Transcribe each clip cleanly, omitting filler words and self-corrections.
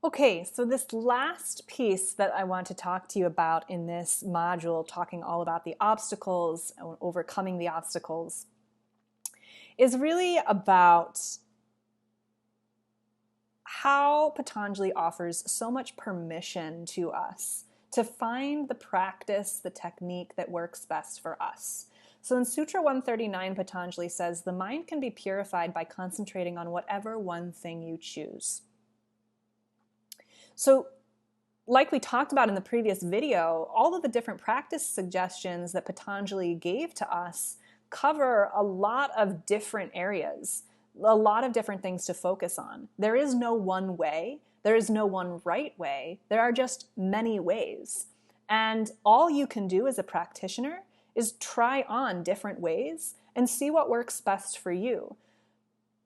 Okay, so this last piece that I want to talk to you about in this module, talking all about the obstacles, overcoming the obstacles, is really about how Patanjali offers so much permission to us to find the practice, the technique that works best for us. So in Sutra 139, Patanjali says, the mind can be purified by concentrating on whatever one thing you choose. So like we talked about in the previous video, all of the different practice suggestions that Patanjali gave to us cover a lot of different areas, a lot of different things to focus on. There is no one way. There is no one right way. There are just many ways. And all you can do as a practitioner is try on different ways and see what works best for you.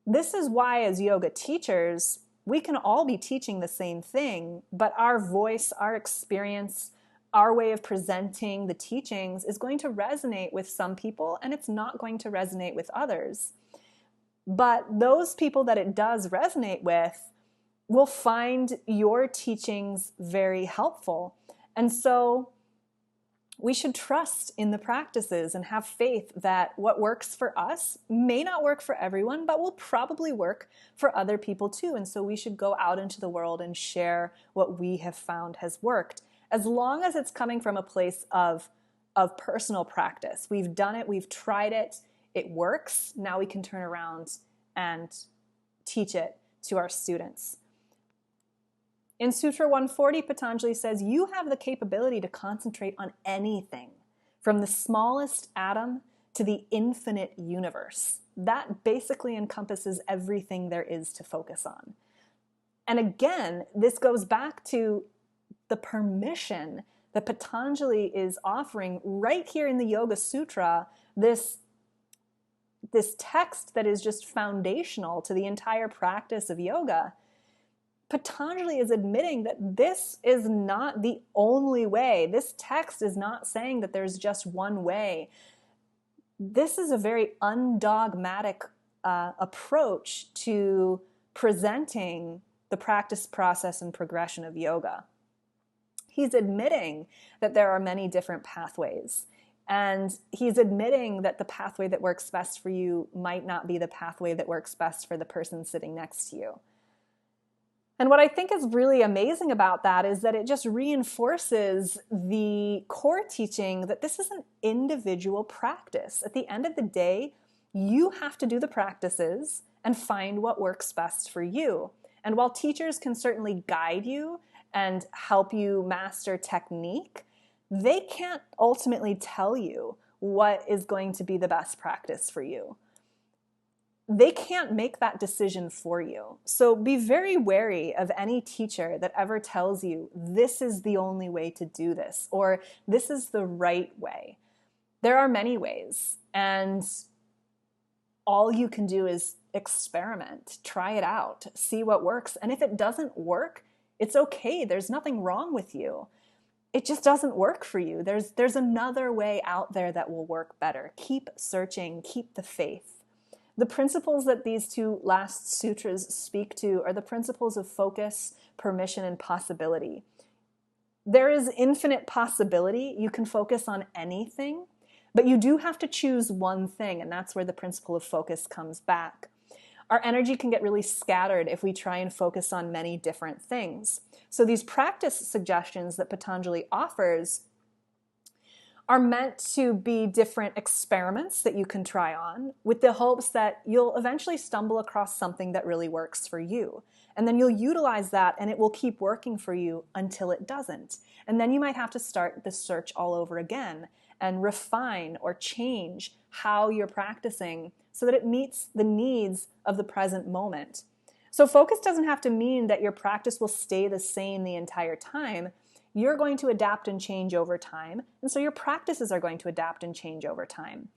This is why, as yoga teachers, we can all be teaching the same thing, but our voice, our experience, our way of presenting the teachings is going to resonate with some people and it's not going to resonate with others. But those people that it does resonate with will find your teachings very helpful. And so we should trust in the practices and have faith that what works for us may not work for everyone, but will probably work for other people too. And so we should go out into the world and share what we have found has worked, as long as it's coming from a place of personal practice. We've done it, we've tried it, it works. Now we can turn around and teach it to our students. In Sutra 140, Patanjali says, you have the capability to concentrate on anything, from the smallest atom to the infinite universe. That basically encompasses everything there is to focus on. And again, this goes back to the permission that Patanjali is offering right here in the Yoga Sutra, this text that is just foundational to the entire practice of yoga. Patanjali is admitting that this is not the only way. This text is not saying that there's just one way. This is a very undogmatic approach to presenting the practice, process, and progression of yoga. He's admitting that there are many different pathways. And he's admitting that the pathway that works best for you might not be the pathway that works best for the person sitting next to you. And what I think is really amazing about that is that it just reinforces the core teaching that this is an individual practice. At the end of the day, you have to do the practices and find what works best for you. And while teachers can certainly guide you and help you master technique, they can't ultimately tell you what is going to be the best practice for you. They can't make that decision for you. So be very wary of any teacher that ever tells you this is the only way to do this, or this is the right way. There are many ways, and all you can do is experiment, try it out, see what works. And if it doesn't work, it's okay. There's nothing wrong with you. It just doesn't work for you. There's another way out there that will work better. Keep searching, keep the faith. The principles that these two last sutras speak to are the principles of focus, permission, and possibility. There is infinite possibility. You can focus on anything, but you do have to choose one thing, and that's where the principle of focus comes back. Our energy can get really scattered if we try and focus on many different things. So these practice suggestions that Patanjali offers are meant to be different experiments that you can try on with the hopes that you'll eventually stumble across something that really works for you. And then you'll utilize that and it will keep working for you until it doesn't. And then you might have to start the search all over again and refine or change how you're practicing so that it meets the needs of the present moment. So focus doesn't have to mean that your practice will stay the same the entire time. You're going to adapt and change over time, and so your practices are going to adapt and change over time.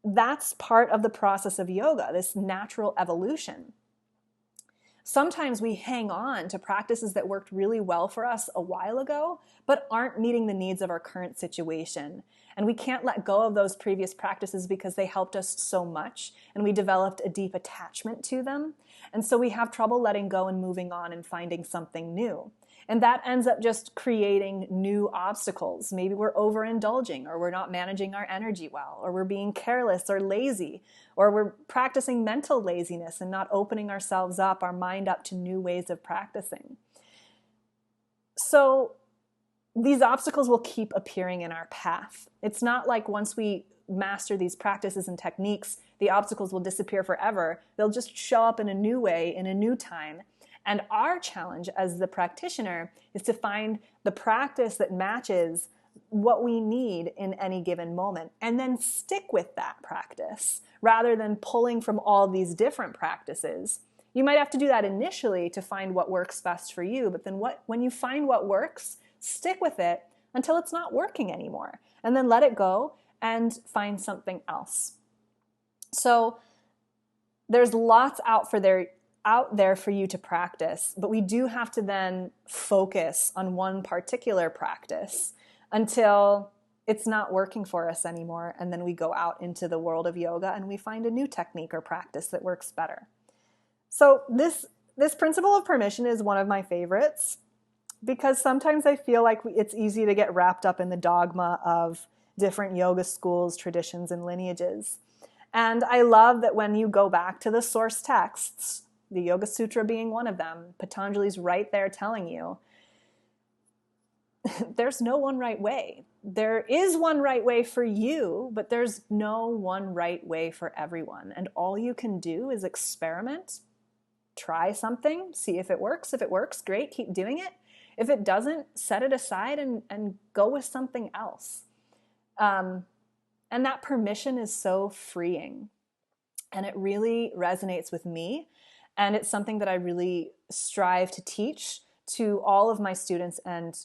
That's part of the process of yoga, this natural evolution. Sometimes we hang on to practices that worked really well for us a while ago, but aren't meeting the needs of our current situation. And we can't let go of those previous practices because they helped us so much and we developed a deep attachment to them. And so we have trouble letting go and moving on and finding something new. And that ends up just creating new obstacles. Maybe we're overindulging, or we're not managing our energy well, or we're being careless or lazy, or we're practicing mental laziness and not opening ourselves up, our mind up to new ways of practicing. So these obstacles will keep appearing in our path. It's not like once we master these practices and techniques, the obstacles will disappear forever. They'll just show up in a new way, in a new time. And our challenge as the practitioner is to find the practice that matches what we need in any given moment, and then stick with that practice rather than pulling from all these different practices. You might have to do that initially to find what works best for you, but then when you find what works, stick with it until it's not working anymore, and then let it go and find something else. So there's lots out there for you to practice, but we do have to then focus on one particular practice until it's not working for us anymore, and then we go out into the world of yoga and we find a new technique or practice that works better. So this principle of permission is one of my favorites, because sometimes I feel like it's easy to get wrapped up in the dogma of different yoga schools, traditions, and lineages. And I love that when you go back to the source texts, the Yoga Sutra being one of them, Patanjali's right there telling you, there's no one right way. There is one right way for you, but there's no one right way for everyone. And all you can do is experiment, try something, see if it works. If it works, great, keep doing it. If it doesn't, set it aside and go with something else. And that permission is so freeing. And it really resonates with me. And it's something that I really strive to teach to all of my students and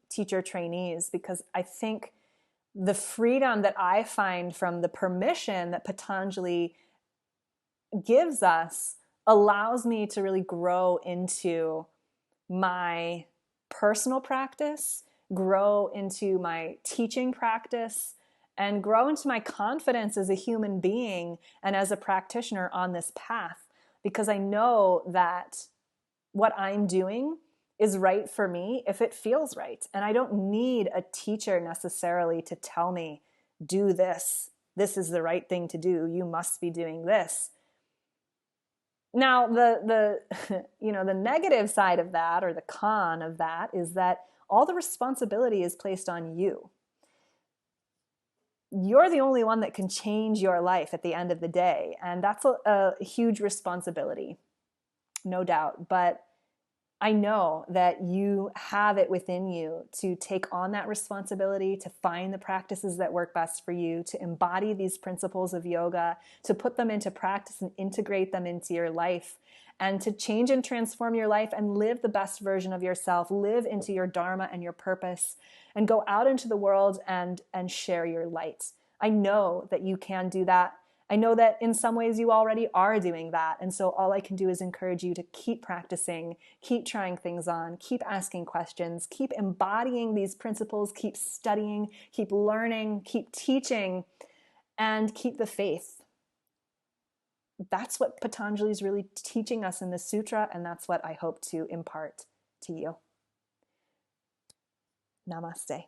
teacher trainees, because I think the freedom that I find from the permission that Patanjali gives us allows me to really grow into my personal practice, grow into my teaching practice, and grow into my confidence as a human being and as a practitioner on this path, because I know that what I'm doing is right for me if it feels right. And I don't need a teacher necessarily to tell me, do this. This is the right thing to do. You must be doing this. Now, the the negative side of that, or the con of that, is that all the responsibility is placed on you. You're the only one that can change your life at the end of the day. And that's a huge responsibility, no doubt. But I know that you have it within you to take on that responsibility, to find the practices that work best for you, to embody these principles of yoga, to put them into practice and integrate them into your life, and to change and transform your life and live the best version of yourself, live into your dharma and your purpose, and go out into the world and share your light. I know that you can do that. I know that in some ways you already are doing that. And so all I can do is encourage you to keep practicing, keep trying things on, keep asking questions, keep embodying these principles, keep studying, keep learning, keep teaching, and keep the faith. That's what Patanjali is really teaching us in the sutra, and that's what I hope to impart to you. Namaste.